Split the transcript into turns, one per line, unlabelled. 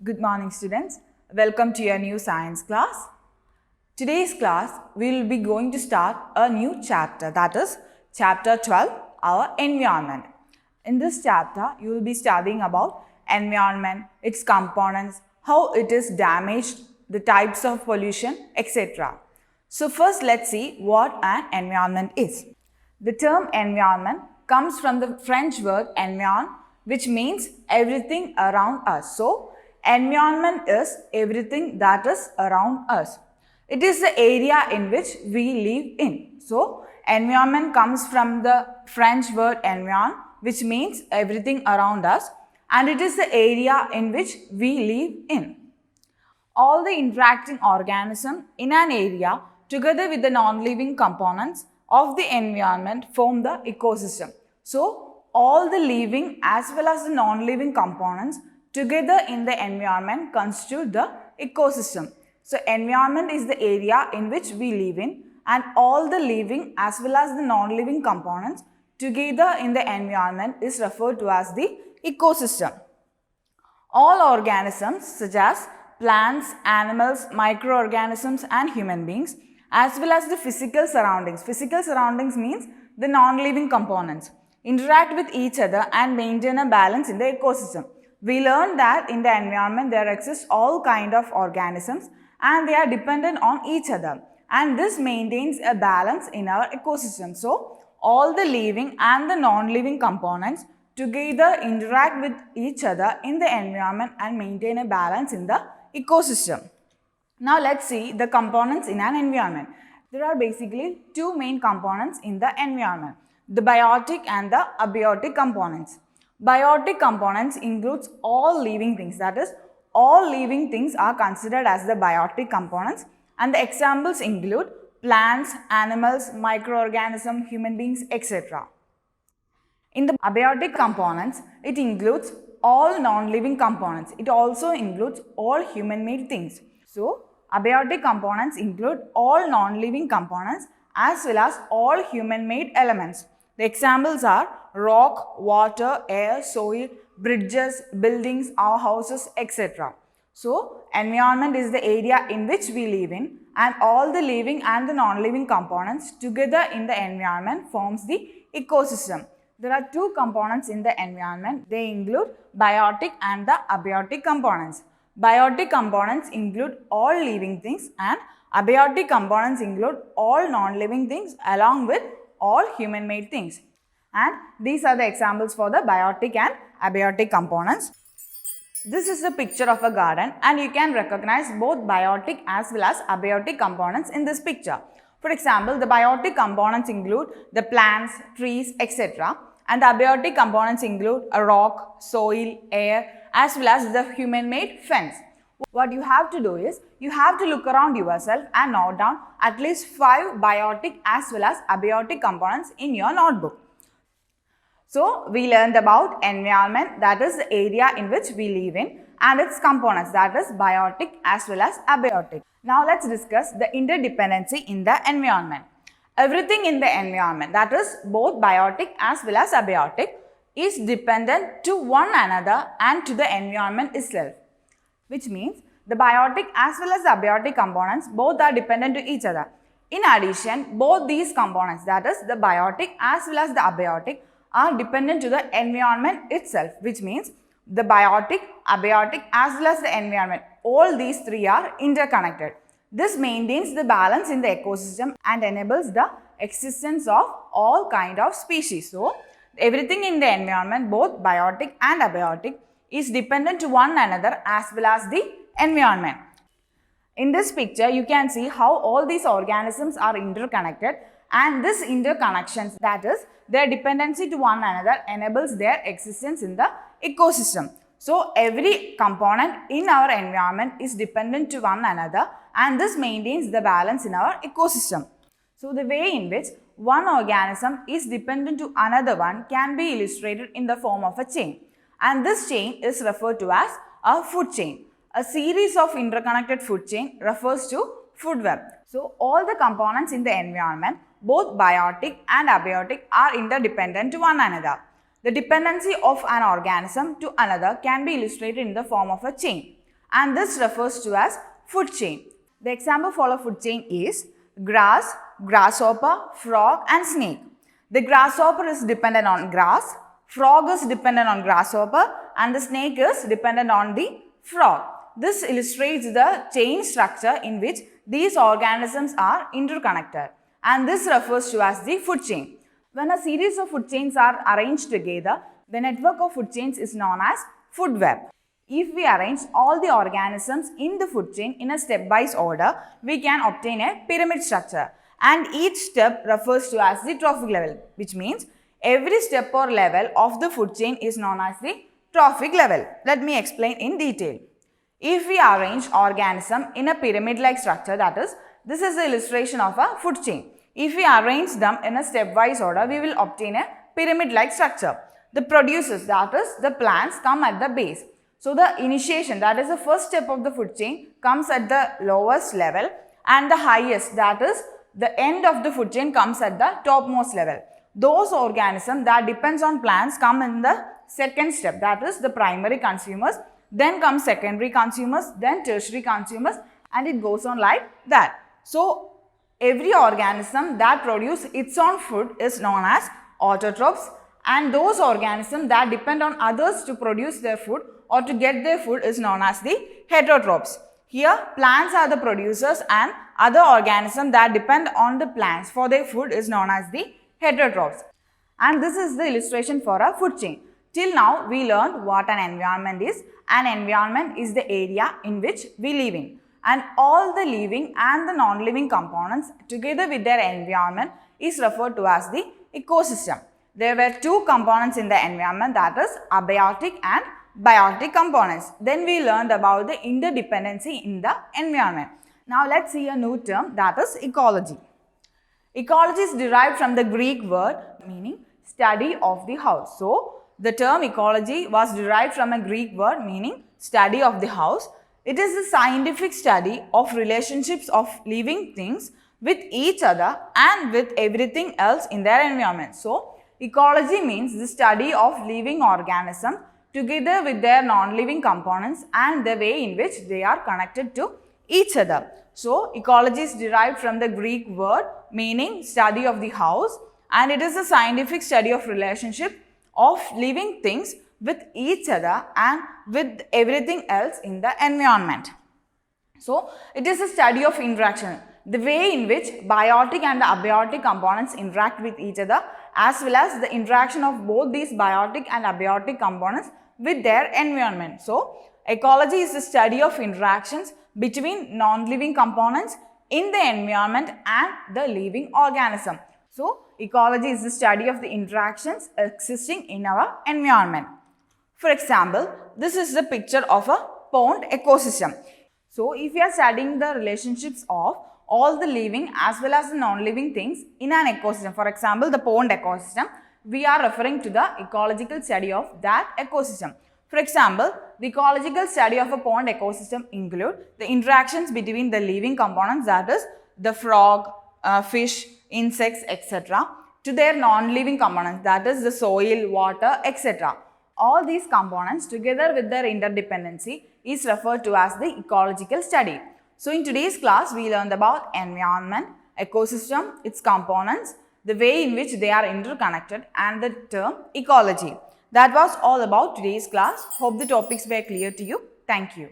Good morning students. Welcome to your new science class. Today's class we will be going to start a new chapter, that is chapter 12, our environment. In this chapter you will be studying about environment, its components, how it is damaged, the types of pollution, etc. So first let's see what an environment is. The term environment comes from the French word environ, which means everything around us. So environment is everything that is around us. It is the area in which we live in. So environment comes from the French word environ, which means everything around us, and it is the area in which we live in. All the interacting organisms in an area together with the non-living components of the environment form the ecosystem. So all the living as well as the non-living components together in the environment constitute the ecosystem. So environment is the area in which we live in, and all the living as well as the non-living components together in the environment is referred to as the ecosystem. All organisms such as plants, animals, microorganisms and human beings as well as the physical surroundings. Physical surroundings means the non-living components interact with each other and maintain a balance in the ecosystem. We learned that in the environment there exist all kind of organisms and they are dependent on each other, and this maintains a balance in our ecosystem. So all the living and the non-living components together interact with each other in the environment and maintain a balance in the ecosystem. Now let's see the components in an environment. There are basically two main components in the environment, the biotic and the abiotic components. Biotic components includes all living things, that is all living things are considered as the biotic components, and the examples include plants, animals, microorganisms, human beings, etc. In the abiotic components, it includes all non-living components. It also includes all human-made things. So, abiotic components include all non-living components as well as all human-made elements. The examples are rock, water, air, soil, bridges, buildings, our houses, etc. So, environment is the area in which we live in, and all the living and the non-living components together in the environment forms the ecosystem. There are two components in the environment. They include biotic and the abiotic components. Biotic components include all living things and abiotic components include all non-living things along with all human-made things. And these are the examples for the biotic and abiotic components. This is a picture of a garden, and you can recognize both biotic as well as abiotic components in this picture. For example, the biotic components include the plants, trees, etc. and the abiotic components include a rock, soil, air as well as the human-made fence. What you have to do is, you have to look around yourself and note down at least 5 biotic as well as abiotic components in your notebook. So, we learned about environment, that is the area in which we live in, and its components, that is biotic as well as abiotic. Now, let's discuss the interdependency in the environment. Everything in the environment, that is both biotic as well as abiotic, is dependent to one another and to the environment itself. Which means the biotic as well as the abiotic components both are dependent to each other. In addition, both these components, that is the biotic as well as the abiotic, are dependent to the environment itself, which means the biotic, abiotic as well as the environment, all these three are interconnected. This maintains the balance in the ecosystem and enables the existence of all kind of species. So, everything in the environment, both biotic and abiotic, is dependent to one another as well as the environment. In this picture, you can see how all these organisms are interconnected, and this interconnections, that is their dependency to one another, enables their existence in the ecosystem. So, every component in our environment is dependent to one another, and this maintains the balance in our ecosystem. So, the way in which one organism is dependent to another one can be illustrated in the form of a chain, and this chain is referred to as a food chain. A series of interconnected food chain refers to food web. So, all the components in the environment, both biotic and abiotic, are interdependent to one another. The dependency of an organism to another can be illustrated in the form of a chain. and this refers to as food chain. The example for a food chain is grass, grasshopper, frog and snake. The grasshopper is dependent on grass, frog is dependent on grasshopper and the snake is dependent on the frog. This illustrates the chain structure in which these organisms are interconnected, and this refers to as the food chain. When a series of food chains are arranged together, the network of food chains is known as food web. If we arrange all the organisms in the food chain in a stepwise order, we can obtain a pyramid structure, and each step refers to as the trophic level, which means every step or level of the food chain is known as the trophic level. Let me explain in detail. If we arrange organism in a pyramid-like structure, that is, this is the illustration of a food chain. If we arrange them in a stepwise order, we will obtain a pyramid-like structure. The producers, that is, the plants, come at the base. So, the initiation, that is the first step of the food chain, comes at the lowest level, and the highest, that is, the end of the food chain, comes at the topmost level. Those organisms that depends on plants come in the second step, that is, the primary consumers. Then comes secondary consumers, then tertiary consumers, and it goes on like that. So, every organism that produces its own food is known as autotrophs, and those organisms that depend on others to produce their food or to get their food is known as the heterotrophs. Here, plants are the producers and other organisms that depend on the plants for their food is known as the heterotrophs. And this is the illustration for a food chain. Till now, we learned what an environment is. An environment is the area in which we live in, and all the living and the non-living components together with their environment is referred to as the ecosystem. There were two components in the environment, that is abiotic and biotic components. Then we learned about the interdependency in the environment. Now let's see a new term, that is ecology. Ecology is derived from the Greek word meaning study of the house. So, the term ecology was derived from a Greek word meaning study of the house. It is the scientific study of relationships of living things with each other and with everything else in their environment. So, ecology means the study of living organisms together with their non-living components and the way in which they are connected to each other. So, ecology is derived from the Greek word meaning study of the house, and it is a scientific study of relationship of living things with each other and with everything else in the environment. So, it is a study of interaction, the way in which biotic and abiotic components interact with each other, as well as the interaction of both these biotic and abiotic components with their environment. So, ecology is the study of interactions between non-living components in the environment and the living organism. So, ecology is the study of the interactions existing in our environment. For example, this is the picture of a pond ecosystem. So, if we are studying the relationships of all the living as well as the non-living things in an ecosystem, for example, the pond ecosystem, we are referring to the ecological study of that ecosystem. For example, the ecological study of a pond ecosystem include the interactions between the living components, that is the frog, fish, insects, etc., to their non-living components, that is the soil, water, etc. All these components together with their interdependency is referred to as the ecological study. So, in today's class, we learned about environment, ecosystem, its components, the way in which they are interconnected, and the term ecology. That was all about today's class. Hope the topics were clear to you. Thank you.